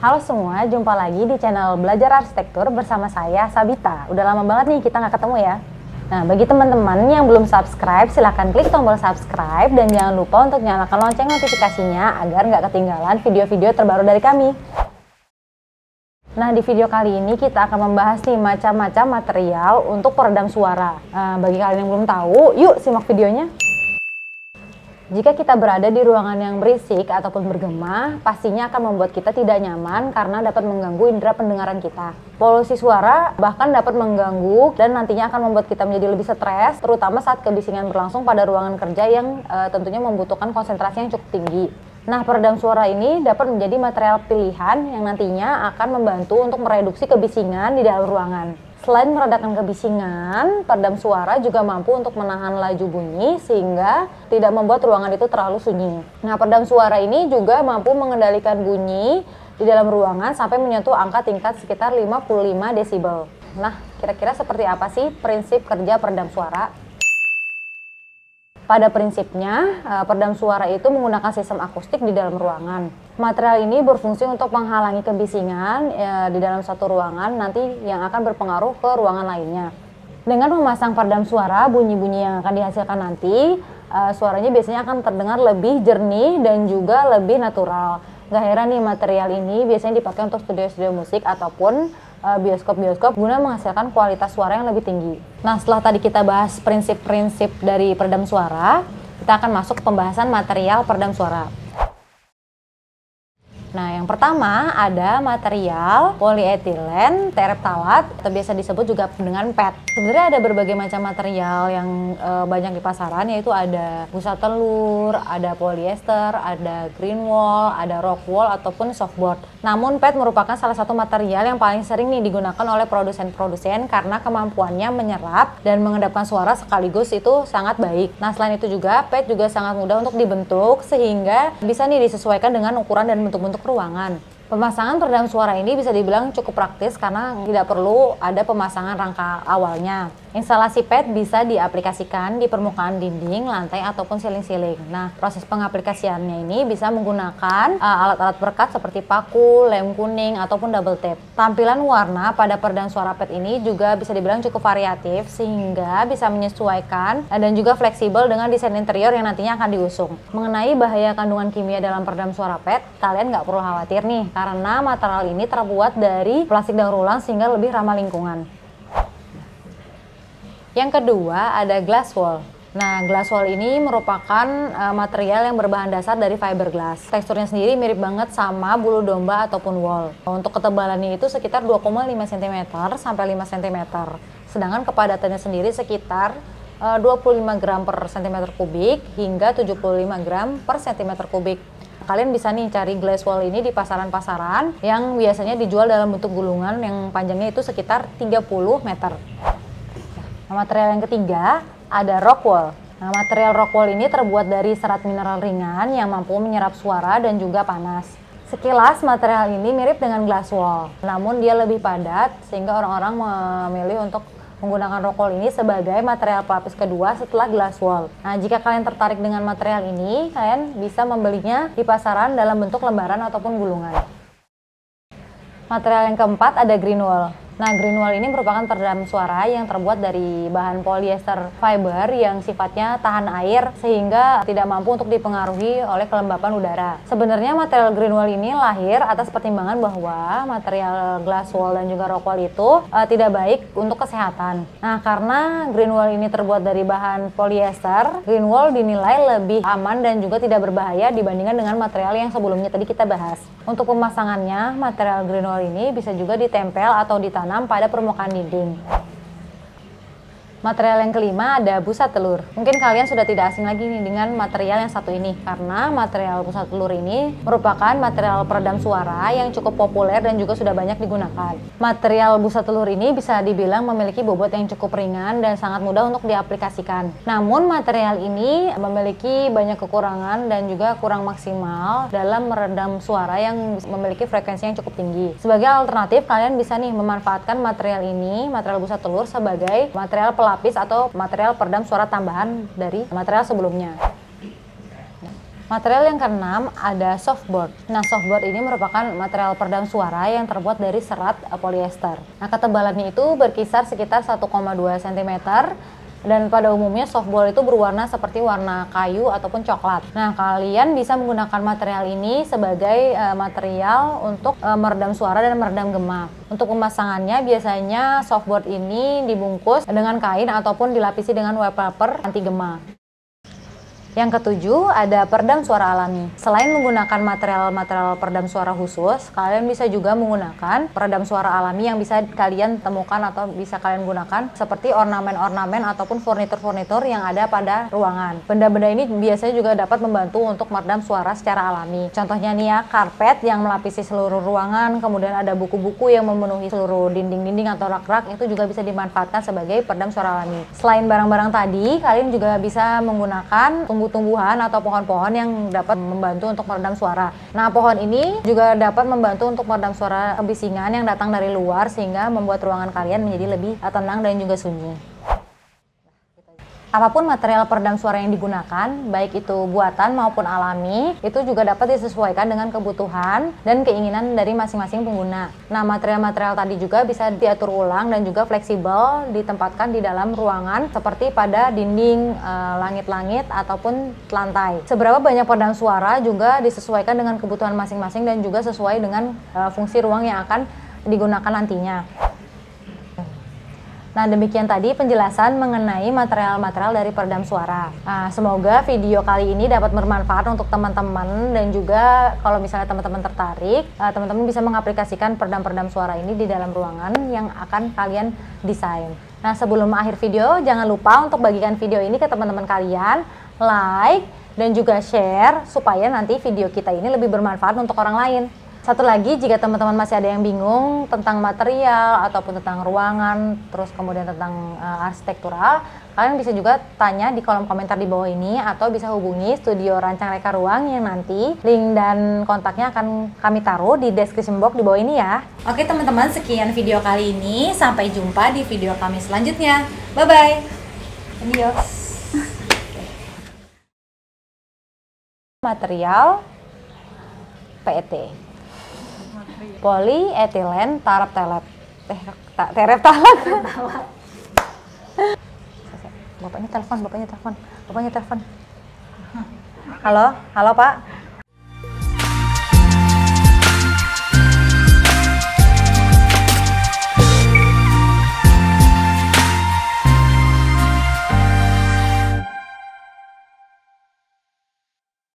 Halo semua, jumpa lagi di channel Belajar Arsitektur bersama saya, Sabita. Udah lama banget nih kita nggak ketemu ya. Nah, bagi teman-teman yang belum subscribe, silahkan klik tombol subscribe dan jangan lupa untuk nyalakan lonceng notifikasinya agar nggak ketinggalan video-video terbaru dari kami. Nah, di video kali ini kita akan membahas nih macam-macam material untuk peredam suara. Bagi kalian yang belum tahu, yuk simak videonya. Jika kita berada di ruangan yang berisik ataupun bergema, pastinya akan membuat kita tidak nyaman karena dapat mengganggu indera pendengaran kita. Polusi suara bahkan dapat mengganggu dan nantinya akan membuat kita menjadi lebih stres, terutama saat kebisingan berlangsung pada ruangan kerja yang tentunya membutuhkan konsentrasi yang cukup tinggi. Nah, peredam suara ini dapat menjadi material pilihan yang nantinya akan membantu untuk mereduksi kebisingan di dalam ruangan. Selain meredakan kebisingan, peredam suara juga mampu untuk menahan laju bunyi sehingga tidak membuat ruangan itu terlalu sunyi. Nah, peredam suara ini juga mampu mengendalikan bunyi di dalam ruangan sampai menyentuh angka tingkat sekitar 55 desibel. Nah, kira-kira seperti apa sih prinsip kerja peredam suara? Pada prinsipnya, peredam suara itu menggunakan sistem akustik di dalam ruangan. Material ini berfungsi untuk menghalangi kebisingan di dalam satu ruangan nanti yang akan berpengaruh ke ruangan lainnya. Dengan memasang peredam suara, bunyi-bunyi yang akan dihasilkan nanti, suaranya biasanya akan terdengar lebih jernih dan juga lebih natural. Gak heran nih, material ini biasanya dipakai untuk studio-studio musik ataupun bioskop-bioskop guna menghasilkan kualitas suara yang lebih tinggi. Nah, setelah tadi kita bahas prinsip-prinsip dari peredam suara, kita akan masuk ke pembahasan material peredam suara. Nah, yang pertama ada material polietilen tereptalat atau biasa disebut juga dengan PET. Sebenarnya ada berbagai macam material yang banyak di pasaran, yaitu ada busa telur, ada polyester, ada green wool, ada rock wool ataupun softboard. Namun PET merupakan salah satu material yang paling sering nih digunakan oleh produsen-produsen karena kemampuannya menyerap dan mengendapkan suara sekaligus itu sangat baik. Nah, selain itu juga PET juga sangat mudah untuk dibentuk sehingga bisa nih disesuaikan dengan ukuran dan bentuk-bentuk ruangan. Pemasangan peredam suara ini bisa dibilang cukup praktis karena tidak perlu ada pemasangan rangka awalnya. Instalasi PET bisa diaplikasikan di permukaan dinding, lantai, ataupun siling-siling. Nah, proses pengaplikasiannya ini bisa menggunakan alat-alat perekat seperti paku, lem kuning, ataupun double tape. Tampilan warna pada peredam suara PET ini juga bisa dibilang cukup variatif sehingga bisa menyesuaikan dan juga fleksibel dengan desain interior yang nantinya akan diusung. Mengenai bahaya kandungan kimia dalam peredam suara PET, kalian nggak perlu khawatir nih karena material ini terbuat dari plastik daur ulang sehingga lebih ramah lingkungan. Yang kedua ada glass wool. Nah, glass wool ini merupakan material yang berbahan dasar dari fiberglass. Teksturnya sendiri mirip banget sama bulu domba ataupun wool. Untuk ketebalannya itu sekitar 2,5 cm sampai 5 cm. Sedangkan kepadatannya sendiri sekitar 25 gram per cm kubik hingga 75 gram per cm kubik. Kalian bisa nih cari glass wool ini di pasaran-pasaran yang biasanya dijual dalam bentuk gulungan yang panjangnya itu sekitar 30 meter. Nah, material yang ketiga ada rock wool. Nah, material rock wool ini terbuat dari serat mineral ringan yang mampu menyerap suara dan juga panas. Sekilas material ini mirip dengan glass wool, namun dia lebih padat sehingga orang-orang memilih untuk menggunakan rock wool ini sebagai material pelapis kedua setelah glass wool. Nah, jika kalian tertarik dengan material ini, kalian bisa membelinya di pasaran dalam bentuk lembaran ataupun gulungan. Material yang keempat ada green wool. Nah, green wool ini merupakan peredam suara yang terbuat dari bahan polyester fiber yang sifatnya tahan air sehingga tidak mampu untuk dipengaruhi oleh kelembapan udara. Sebenarnya material green wool ini lahir atas pertimbangan bahwa material glass wool dan juga rock wool itu tidak baik untuk kesehatan. Nah, karena green wool ini terbuat dari bahan polyester, green wool dinilai lebih aman dan juga tidak berbahaya dibandingkan dengan material yang sebelumnya tadi kita bahas. Untuk pemasangannya, material green wool ini bisa juga ditempel atau ditanam pada permukaan dinding. Material yang kelima ada busa telur. Mungkin kalian sudah tidak asing lagi nih dengan material yang satu ini karena material busa telur ini merupakan material peredam suara yang cukup populer dan juga sudah banyak digunakan. Material busa telur ini bisa dibilang memiliki bobot yang cukup ringan dan sangat mudah untuk diaplikasikan. Namun material ini memiliki banyak kekurangan dan juga kurang maksimal dalam meredam suara yang memiliki frekuensi yang cukup tinggi. Sebagai alternatif, kalian bisa nih memanfaatkan material ini, material busa telur sebagai material pelapis atau material peredam suara tambahan dari material sebelumnya. Material yang keenam ada softboard. Nah, softboard ini merupakan material peredam suara yang terbuat dari serat polyester. Nah, ketebalannya itu berkisar sekitar 1,2 cm dan pada umumnya softboard itu berwarna seperti warna kayu ataupun coklat. Nah, kalian bisa menggunakan material ini sebagai material untuk meredam suara dan meredam gema. Untuk pemasangannya biasanya softboard ini dibungkus dengan kain ataupun dilapisi dengan wallpaper anti gema. Yang ketujuh ada peredam suara alami. Selain menggunakan material-material peredam suara khusus, kalian bisa juga menggunakan peredam suara alami yang bisa kalian temukan atau bisa kalian gunakan seperti ornamen-ornamen ataupun furnitur-furnitur yang ada pada ruangan. Benda-benda ini biasanya juga dapat membantu untuk meredam suara secara alami. Contohnya nih ya, karpet yang melapisi seluruh ruangan, kemudian ada buku-buku yang memenuhi seluruh dinding-dinding atau rak-rak, itu juga bisa dimanfaatkan sebagai peredam suara alami. Selain barang-barang tadi, kalian juga bisa menggunakan tumbuhan atau pohon-pohon yang dapat membantu untuk meredam suara. Nah, pohon ini juga dapat membantu untuk meredam suara kebisingan yang datang dari luar sehingga membuat ruangan kalian menjadi lebih tenang dan juga sunyi. Apapun material peredam suara yang digunakan, baik itu buatan maupun alami, itu juga dapat disesuaikan dengan kebutuhan dan keinginan dari masing-masing pengguna. Nah, material-material tadi juga bisa diatur ulang dan juga fleksibel ditempatkan di dalam ruangan seperti pada dinding, langit-langit ataupun lantai. Seberapa banyak peredam suara juga disesuaikan dengan kebutuhan masing-masing dan juga sesuai dengan fungsi ruang yang akan digunakan nantinya. Nah, demikian tadi penjelasan mengenai material-material dari peredam suara. Nah, semoga video kali ini dapat bermanfaat untuk teman-teman dan juga kalau misalnya teman-teman tertarik, teman-teman bisa mengaplikasikan peredam-peredam suara ini di dalam ruangan yang akan kalian desain. Nah, sebelum akhir video, jangan lupa untuk bagikan video ini ke teman-teman kalian, like, dan juga share supaya nanti video kita ini lebih bermanfaat untuk orang lain. Satu lagi, jika teman-teman masih ada yang bingung tentang material ataupun tentang ruangan, terus kemudian tentang arsitektural, kalian bisa juga tanya di kolom komentar di bawah ini atau bisa hubungi studio Rancang Reka Ruang yang nanti link dan kontaknya akan kami taruh di description box di bawah ini ya. Oke teman-teman, sekian video kali ini. Sampai jumpa di video kami selanjutnya. Bye-bye. Adios. Material PET. Polyethylene tarap-talat. Terep-talat. Bapaknya telepon. Halo, Pak.